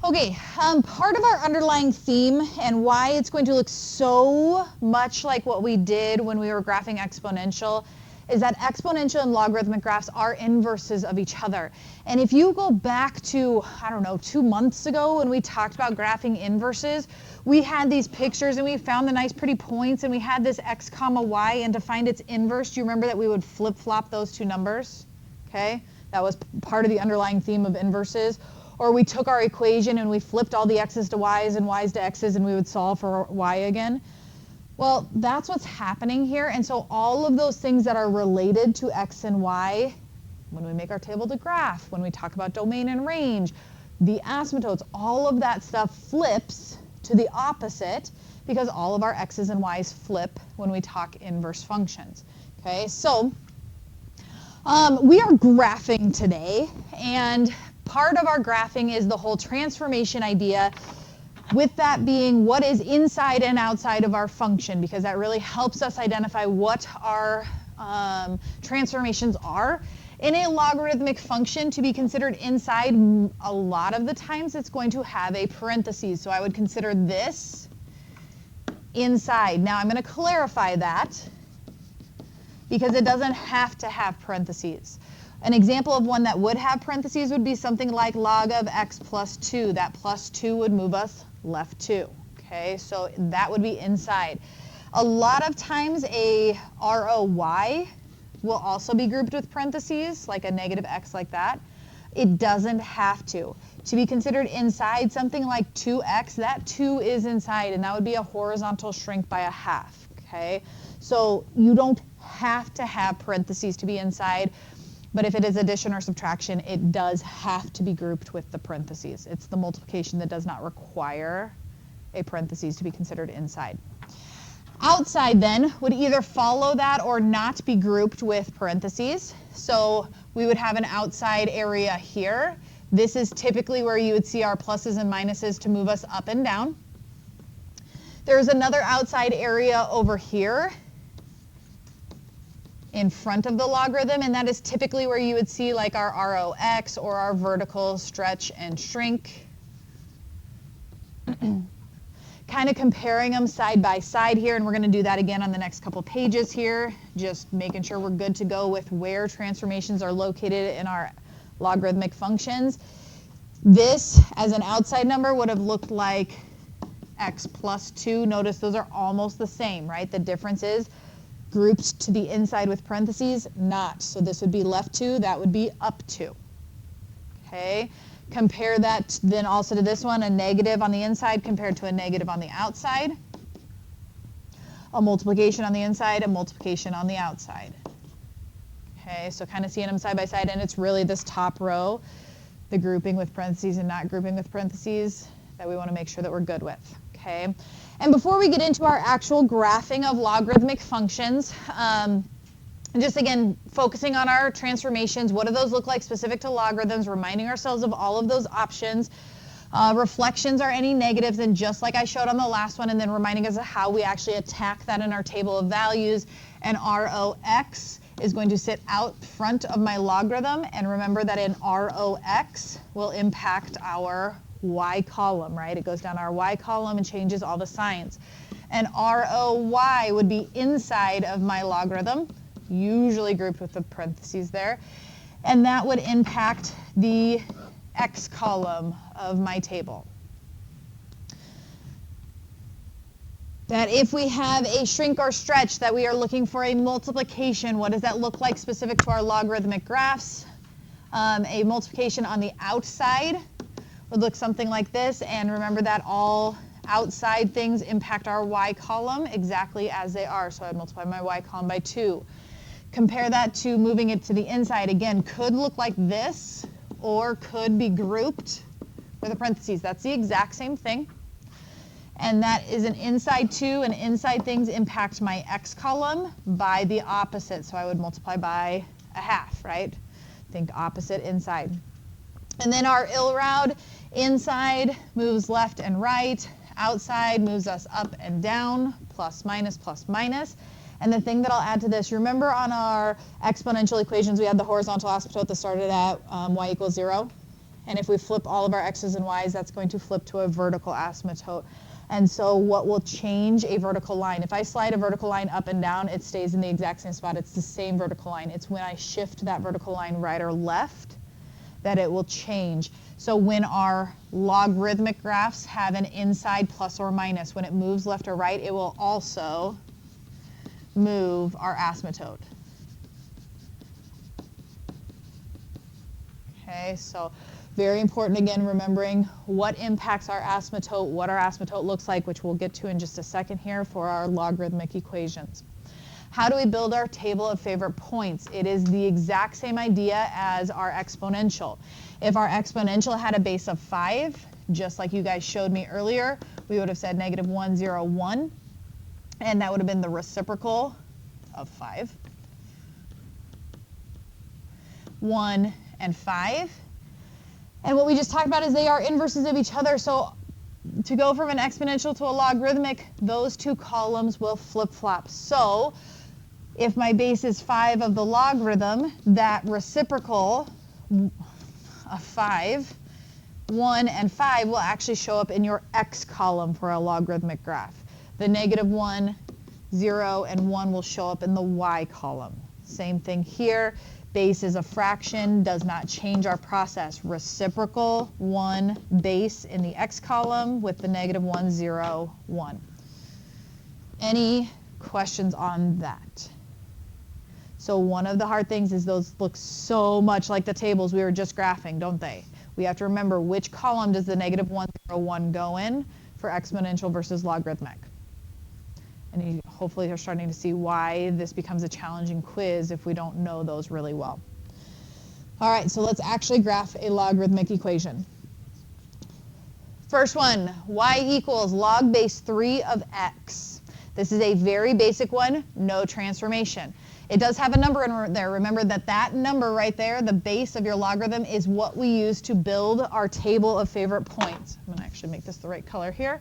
Okay, part of our underlying theme and why it's going to look so much like what we did when we were graphing exponential is that exponential and logarithmic graphs are inverses of each other. And if you go back to, I don't know, 2 months ago when we talked about graphing inverses, we had these pictures and we found the nice pretty points and we had this x comma y, and to find its inverse, do you remember that we would flip-flop those two numbers? Okay, that was part of the underlying theme of inverses. Or we took our equation and we flipped all the x's to y's and y's to x's and we would solve for y again. Well, that's what's happening here. And so all of those things that are related to x and y, when we make our table to graph, when we talk about domain and range, the asymptotes, all of that stuff flips to the opposite because all of our x's and y's flip when we talk inverse functions. Okay, so we are graphing today, and part of our graphing is the whole transformation idea, with that being what is inside and outside of our function, because that really helps us identify what our transformations are. In a logarithmic function, to be considered inside, a lot of the times it's going to have a parentheses. So I would consider this inside. Now I'm going to clarify that because it doesn't have to have parentheses. An example of one that would have parentheses would be something like log of x plus 2. That plus 2 would move us left 2. Okay, so that would be inside. A lot of times a ROY will also be grouped with parentheses, like a negative x like that. It doesn't have to. To be considered inside, something like 2x, that 2 is inside, and that would be a horizontal shrink by a half. Okay, so you don't have to have parentheses to be inside. But if it is addition or subtraction, it does have to be grouped with the parentheses. It's the multiplication that does not require a parentheses to be considered inside. Outside then would either follow that or not be grouped with parentheses. So we would have an outside area here. This is typically where you would see our pluses and minuses to move us up and down. There's another outside area over here in front of the logarithm, and that is typically where you would see like our ROX or our vertical stretch and shrink. Kind of comparing them side by side here, and we're going to do that again on the next couple pages here, just making sure we're good to go with where transformations are located in our logarithmic functions. This, as an outside number, would have looked like x plus 2. Notice those are almost the same, right? The difference is grouped to the inside with parentheses, not. So this would be left 2, that would be up 2. Okay, compare that then also to this one, a negative on the inside compared to a negative on the outside. A multiplication on the inside, a multiplication on the outside. Okay, so kind of seeing them side by side, and it's really this top row, the grouping with parentheses and not grouping with parentheses, that we want to make sure that we're good with. Okay. And before we get into our actual graphing of logarithmic functions, just again, focusing on our transformations, what do those look like specific to logarithms, reminding ourselves of all of those options. Reflections are any negatives, and just like I showed on the last one, and then reminding us of how we actually attack that in our table of values. And ROX is going to sit out front of my logarithm, and remember that an ROX will impact our y column, right? It goes down our y column and changes all the signs. And ROY would be inside of my logarithm, usually grouped with the parentheses there, and that would impact the x column of my table. That if we have a shrink or stretch, that we are looking for a multiplication, what does that look like specific to our logarithmic graphs? A multiplication on the outside would look something like this, and remember that all outside things impact our y column exactly as they are, so I'd multiply my y column by 2. Compare that to moving it to the inside. Again, could look like this, or could be grouped with a parentheses. That's the exact same thing. And that is an inside 2, and inside things impact my x column by the opposite, so I would multiply by a half, right? Think opposite inside. And then our ILROUD, inside moves left and right, outside moves us up and down, plus minus, plus minus. And the thing that I'll add to this, remember on our exponential equations we had the horizontal asymptote that started at y equals 0? And if we flip all of our x's and y's, that's going to flip to a vertical asymptote. And so what will change a vertical line? If I slide a vertical line up and down, it stays in the exact same spot. It's the same vertical line. It's when I shift that vertical line right or left that it will change. So when our logarithmic graphs have an inside plus or minus, when it moves left or right, it will also move our asymptote. Okay, so very important, again, remembering what impacts our asymptote, what our asymptote looks like, which we'll get to in just a second here for our logarithmic equations. How do we build our table of favorite points? It is the exact same idea as our exponential. If our exponential had a base of 5, just like you guys showed me earlier, we would have said negative 1, 0, 1, and that would have been the reciprocal of 5. 1 and 5. And what we just talked about is they are inverses of each other. So to go from an exponential to a logarithmic, those two columns will flip-flop. So if my base is 5 of the logarithm, that reciprocal of 5, 1 and 5 will actually show up in your x column for a logarithmic graph. The negative 1, 0, and 1 will show up in the y column. Same thing here. Base is a fraction, does not change our process. Reciprocal 1 base in the x column with the negative 1, 0, 1. Any questions on that? So one of the hard things is those look so much like the tables we were just graphing, don't they? We have to remember which column does the negative 1, 0, 1 go in for exponential versus logarithmic. And you hopefully are starting to see why this becomes a challenging quiz if we don't know those really well. All right, so let's actually graph a logarithmic equation. First one, y equals log base 3 of x. This is a very basic one, no transformation. It does have a number in there. Remember that that number right there, the base of your logarithm, is what we use to build our table of favorite points. I'm going to actually make this the right color here.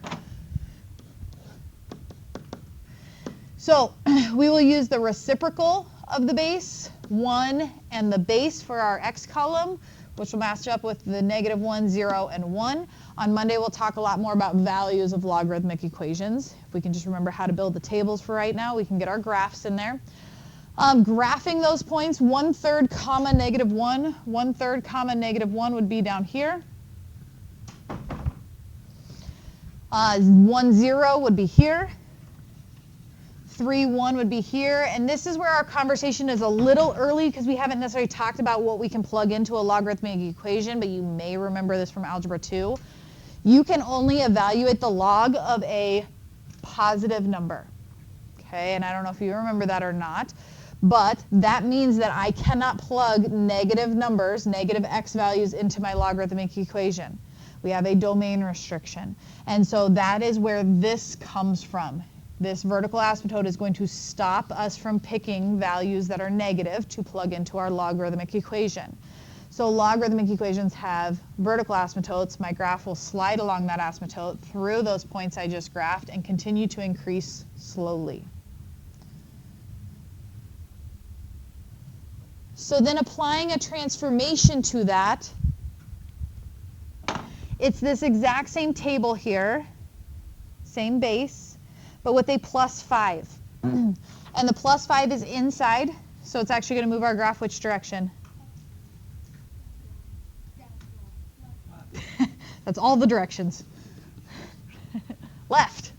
So we will use the reciprocal of the base, 1, and the base for our x column, which will match up with the negative 1, 0, and 1. On Monday, we'll talk a lot more about values of logarithmic equations. If we can just remember how to build the tables for right now, we can get our graphs in there. Graphing those points, 1/3 comma negative 1, 1/3 comma negative 1 would be down here. 1, 0 would be here. 3, 1 would be here, and this is where our conversation is a little early because we haven't necessarily talked about what we can plug into a logarithmic equation, but you may remember this from Algebra 2. You can only evaluate the log of a positive number, okay? And I don't know if you remember that or not, but that means that I cannot plug negative numbers, negative x values into my logarithmic equation. We have a domain restriction, and so that is where this comes from. This vertical asymptote is going to stop us from picking values that are negative to plug into our logarithmic equation. So logarithmic equations have vertical asymptotes. My graph will slide along that asymptote through those points I just graphed and continue to increase slowly. So then applying a transformation to that, it's this exact same table here, same base, but with a plus 5. And the plus 5 is inside, so it's actually going to move our graph which direction? That's all the directions. Left.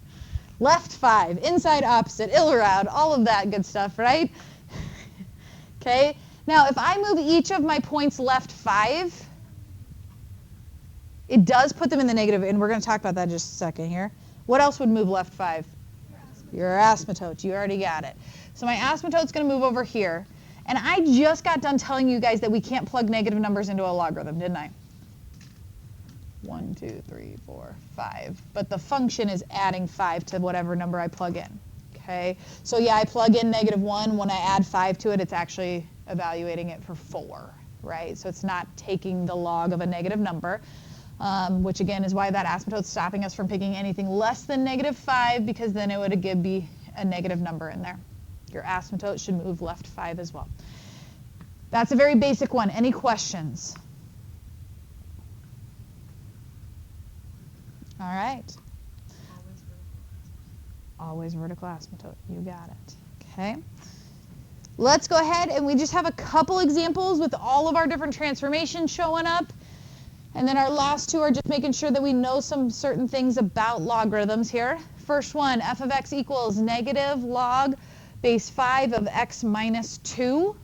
Left 5, inside, opposite, ill around, all of that good stuff, right? Okay, now if I move each of my points left 5, it does put them in the negative, and we're going to talk about that in just a second here. What else would move left 5? Your asymptote. You already got it. So my asymptote's going to move over here. And I just got done telling you guys that we can't plug negative numbers into a logarithm, didn't I? 1, 2, 3, 4, 5. But the function is adding 5 to whatever number I plug in. Okay? So yeah, I plug in negative 1. When I add 5 to it, it's actually evaluating it for 4, right? So it's not taking the log of a negative number. Which again is why that asymptote's stopping us from picking anything less than negative 5, because then it would be a negative number in there. Your asymptote should move left 5 as well. That's a very basic one. Any questions? All right. Always vertical asymptote. You got it. Okay. Let's go ahead and we just have a couple examples with all of our different transformations showing up. And then our last two are just making sure that we know some certain things about logarithms here. First one, f of x equals negative log base 5 of x minus 2.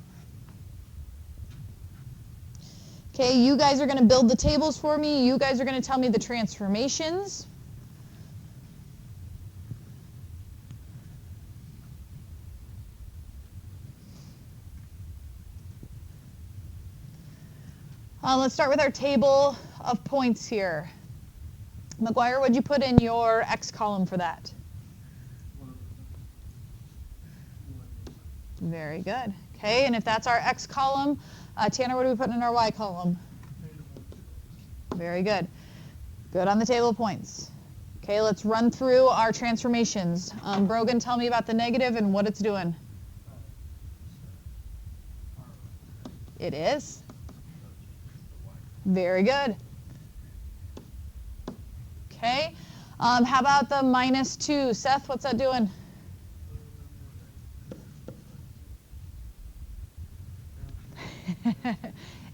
Okay, you guys are going to build the tables for me. You guys are going to tell me the transformations. Let's start with our table of points here. McGuire, what'd you put in your x column for that? Very good. Okay, and if that's our x column, Tanner, what are we putting in our y column? Very good. Good on the table of points. Okay, let's run through our transformations. Brogan, tell me about the negative and what it's doing. It is. Very good. Okay, how about the minus 2? Seth, what's that doing?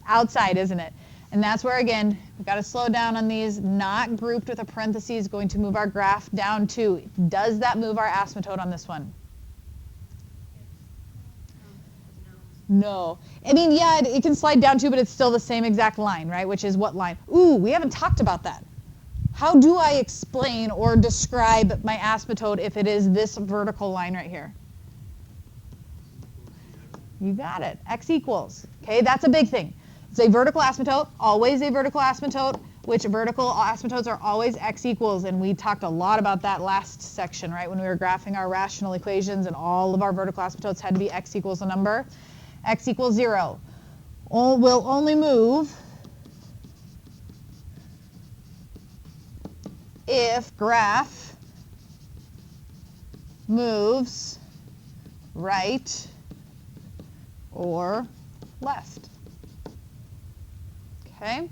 Outside, isn't it? And that's where, again, we've got to slow down on these. Not grouped with a parentheses, going to move our graph down 2. Does that move our asymptote on this one? No. I mean, yeah, it can slide down 2, but it's still the same exact line, right? Which is what line? Ooh, we haven't talked about that. How do I explain or describe my asymptote if it is this vertical line right here? You got it. X equals. Okay, that's a big thing. It's a vertical asymptote, always a vertical asymptote, which vertical asymptotes are always x equals, and we talked a lot about that last section, right, when we were graphing our rational equations and all of our vertical asymptotes had to be x equals a number. X equals 0. Will only move if graph moves right or left. Okay,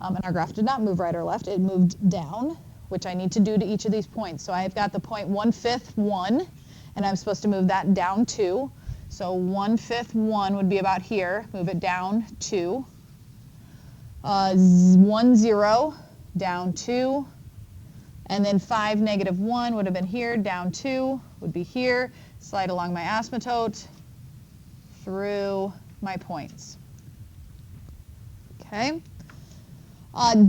and our graph did not move right or left, it moved down, which I need to do to each of these points. So I've got the point 1/5, 1, and I'm supposed to move that down 2. So 1/5, 1 would be about here, move it down 2. 1, 0, down 2. And then 5, negative 1 would have been here, down 2 would be here. Slide along my asymptote through my points. Okay.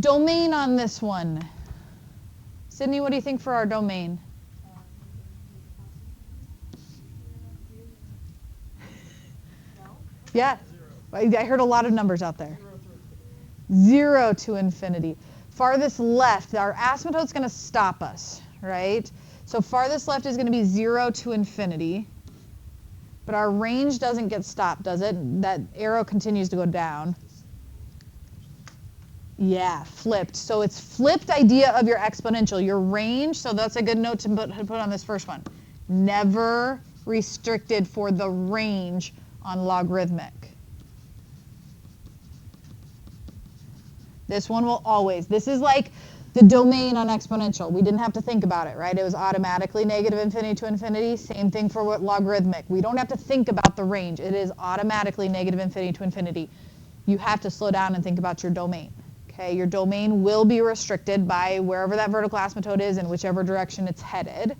Domain on this one. Sydney, what do you think for our domain? Yeah, I heard a lot of numbers out there. 0 to infinity. Farthest left, our asymptote's going to stop us, right? So farthest left is going to be 0 to infinity. But our range doesn't get stopped, does it? That arrow continues to go down. Yeah, flipped. So it's flipped idea of your exponential. Your range, so that's a good note to put on this first one. Never restricted for the range on logarithmic. This one will always. This is like the domain on exponential. We didn't have to think about it, right? It was automatically negative infinity to infinity. Same thing for what logarithmic. We don't have to think about the range. It is automatically negative infinity to infinity. You have to slow down and think about your domain. Okay, your domain will be restricted by wherever that vertical asymptote is and whichever direction it's headed.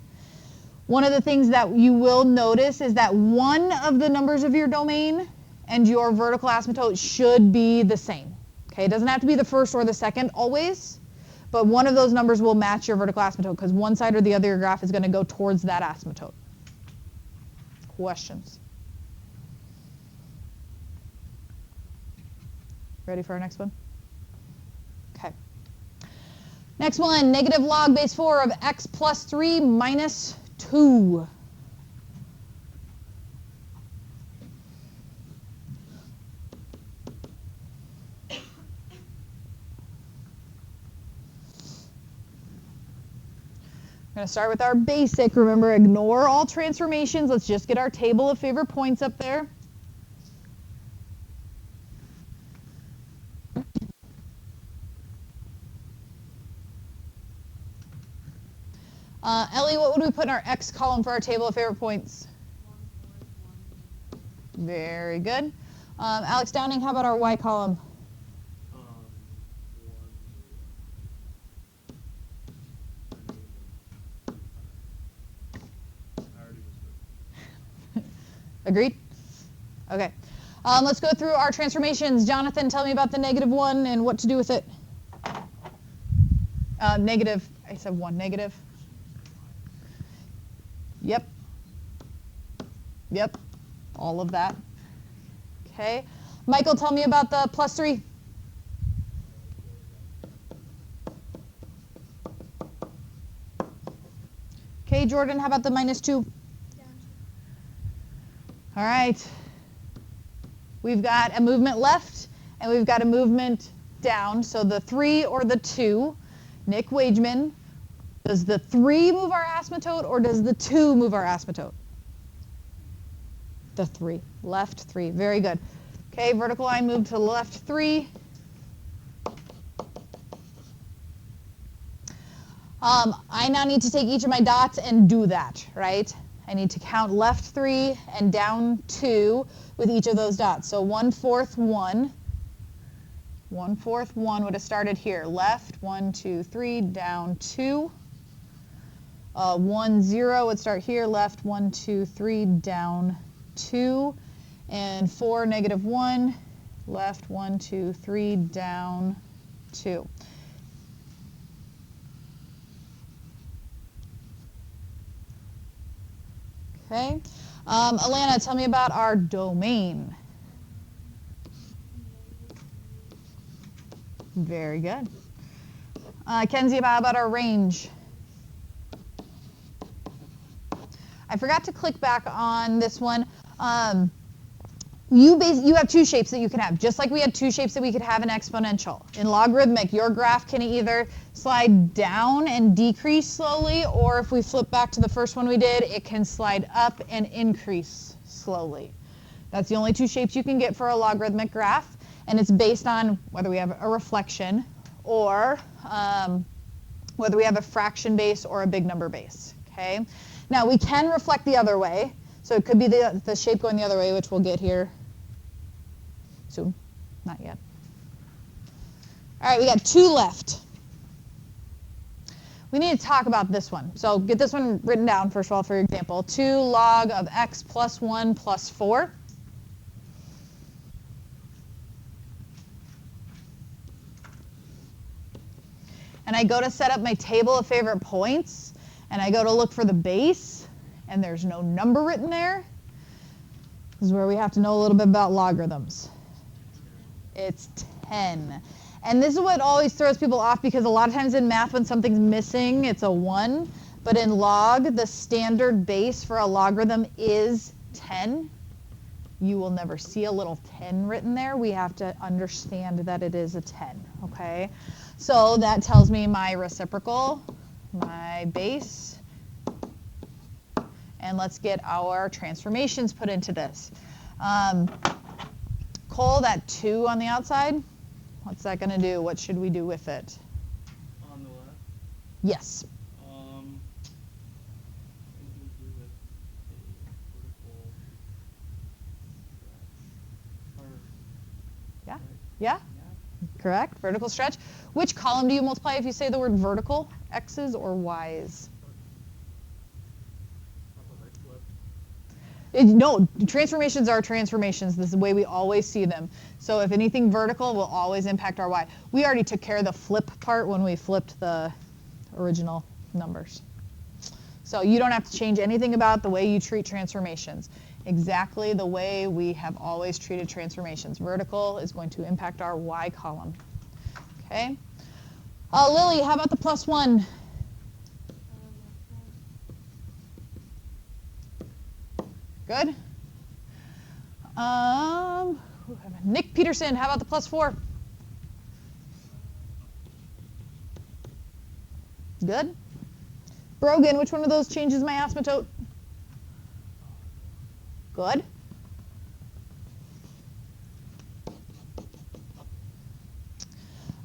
One of the things that you will notice is that one of the numbers of your domain and your vertical asymptote should be the same. Okay, it doesn't have to be the first or the second always, but one of those numbers will match your vertical asymptote because one side or the other of your graph is going to go towards that asymptote. Questions? Ready for our next one? Okay. Next one, negative log base 4 of x plus 3 minus 2. We're going to start with our basic. Remember, ignore all transformations. Let's just get our table of favorite points up there. Ellie, what would we put in our X column for our table of favorite points? Very good. Alex Downing, how about our Y column? Agreed? Okay. Let's go through our transformations. Jonathan, tell me about the -1 and what to do with it. Negative, I said 1, negative. Yep. Yep. All of that. Okay. Michael, tell me about the +3. Okay, Jordan, how about the -2? All right. We've got a movement left, and we've got a movement down. So the 3 or the 2, Nick Wageman, does the 3 move our asymptote, or does the 2 move our asymptote? The 3. Left 3. Very good. Okay, vertical line moved to left 3. I now need to take each of my dots and do that, right? I need to count left 3 and down 2 with each of those dots. So 1/4, 1. 1/4, 1 would have started here. Left, 1, 2, 3, down 2. 1, 0 would start here. Left, 1, 2, 3, down 2. And 4, -1. Left, 1, 2, 3, down 2. Okay. Alana, tell me about our domain. Very good. Kenzie, how about our range? I forgot to click back on this one. You have 2 shapes that you can have, just like we had 2 shapes that we could have in exponential. In logarithmic, your graph can either slide down and decrease slowly, or if we flip back to the first one we did, it can slide up and increase slowly. That's the only 2 shapes you can get for a logarithmic graph, and it's based on whether we have a reflection or whether we have a fraction base or a big number base. Okay. Now we can reflect the other way. So it could be the shape going the other way, which we'll get here soon. Not yet. All right, we got 2 left. We need to talk about this one. So get this one written down, first of all, for example. 2 log of x plus 1 plus 4. And I go to set up my table of favorite points, and I go to look for the base. And there's no number written there. This is where we have to know a little bit about logarithms. It's 10. And this is what always throws people off, because a lot of times in math when something's missing, it's a 1. But in log, the standard base for a logarithm is 10. You will never see a little 10 written there. We have to understand that it is a 10, okay? So that tells me my reciprocal, my base. And let's get our transformations put into this. Cole, that 2 on the outside, what's that going to do? What should we do with it? On the left? Yes. Yeah. Yeah. Correct. Vertical stretch. Which column do you multiply if you say the word vertical? X's or Y's? No, transformations are transformations. This is the way we always see them. So if anything vertical will always impact our y. We already took care of the flip part when we flipped the original numbers. So you don't have to change anything about the way you treat transformations. Exactly the way we have always treated transformations. Vertical is going to impact our y column. Okay. Lily, how about the +1? Good. Nick Peterson, how about the +4? Good. Brogan, which one of those changes my asymptote? Good.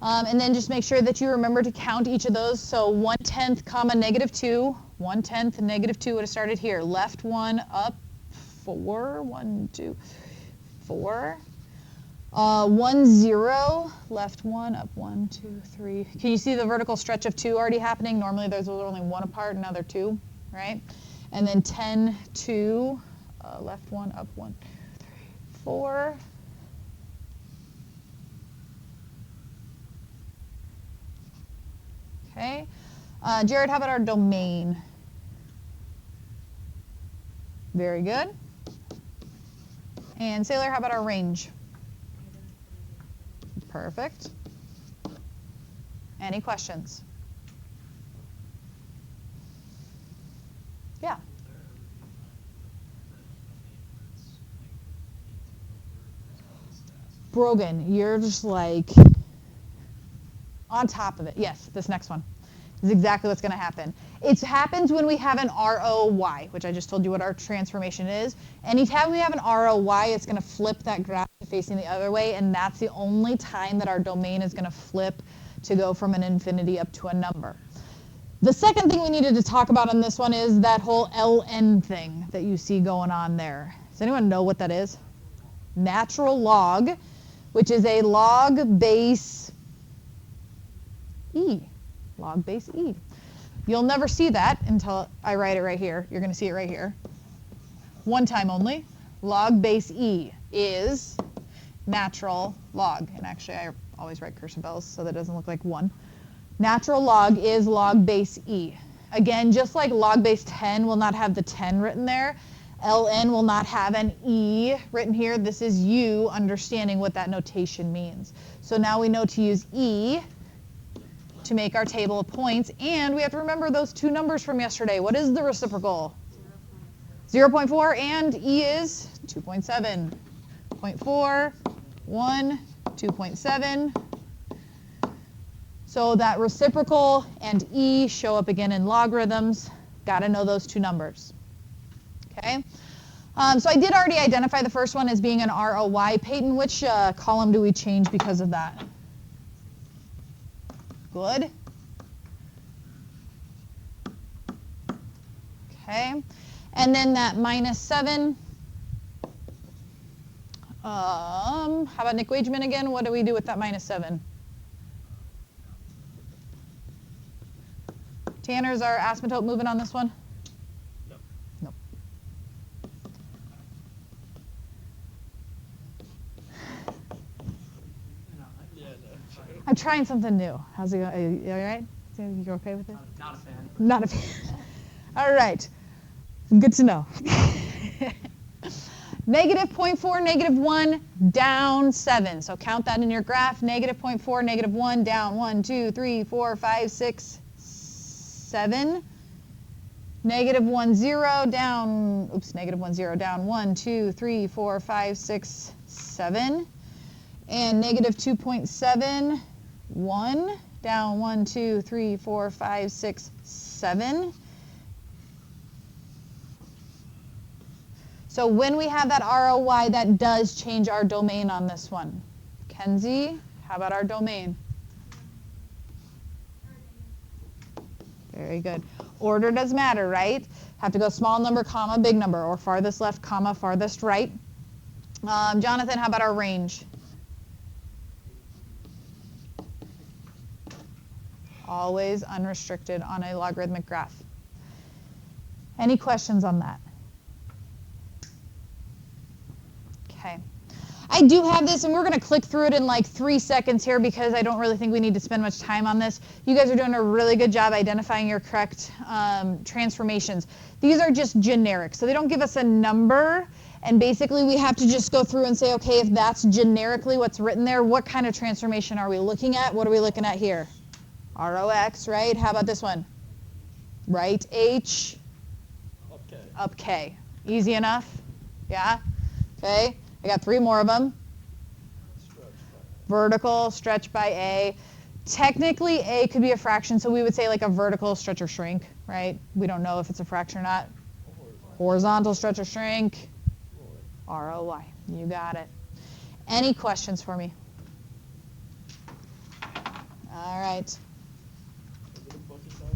And then just make sure that you remember to count each of those. So 1/10, comma, -2, 1/10, negative 2 would have started here. Left 1 up 4, 1, 2, 4. 1, 0, left 1 up 1, 2, 3. Can you see the vertical stretch of 2 already happening? Normally those were only 1 apart, now they're 2, right? And then 10, 2, left 1 up 1, 2, 3, 4. Okay. Jared, how about our domain? Very good. And Sailor, how about our range? Perfect. Any questions? Yeah. Brogan, you're just like on top of it. Yes, this next one is exactly what's going to happen. It happens when we have an ROY, which I just told you what our transformation is. Anytime we have an ROY, it's going to flip that graph facing the other way, and that's the only time that our domain is going to flip to go from an infinity up to a number. The second thing we needed to talk about on this one is that whole ln thing that you see going on there. Does anyone know what that is? Natural log, which is a log base e. Log base e. You'll never see that until I write it right here. You're going to see it right here. One time only. Log base e is natural log. And actually, I always write cursive L's so that it doesn't look like 1. Natural log is log base e. Again, just like log base 10 will not have the 10 written there, ln will not have an e written here. This is you understanding what that notation means. So now we know to use e to make our table of points, and we have to remember those two numbers from yesterday. What is the reciprocal? 0.4, and e is 2.7. 0.4, 1, 2.7. So that reciprocal and e show up again in logarithms. Got to know those two numbers. Okay. So I did already identify the first one as being an ROY. Peyton, which column do we change because of that? Good. Okay. And then that -7. How about Nick Wageman again? What do we do with that -7? Tanner's our asymptote moving on this one? Nope. I'm trying something new. How's it going? Are you all right? You okay with it? Not a fan. Not a fan. All right. Good to know. -0.4, -1, down 7. So count that in your graph. -0.4, -1, down 1, 2, 3, 4, 5, 6, 7. -1, 0, down, -1, 0, down 1, 2, 3, 4, 5, 6, 7. And -2.7, 1, down 1, 2, 3, 4, 5, 6, 7. So when we have that ROY, that does change our domain on this one. Kenzie, how about our domain? Very good. Order does matter, right? Have to go small number, comma, big number, or farthest left, comma, farthest right. Jonathan, how about our range? Always unrestricted on a logarithmic graph. Any questions on that? Okay. I do have this, and we're going to click through it in like 3 seconds here because I don't really think we need to spend much time on this. You guys are doing a really good job identifying your correct transformations. These are just generic, so they don't give us a number, and basically we have to just go through and say, okay, if that's generically what's written there, what kind of transformation are we looking at? What are we looking at here? ROX, right? How about this one? Right H, up K. Easy enough? Yeah? Okay. I got 3 more of them. Vertical, stretch by A. Technically, A could be a fraction, so we would say like a vertical stretch or shrink, right? We don't know if it's a fraction or not. Horizontal stretch or shrink. ROY. You got it. Any questions for me? All right.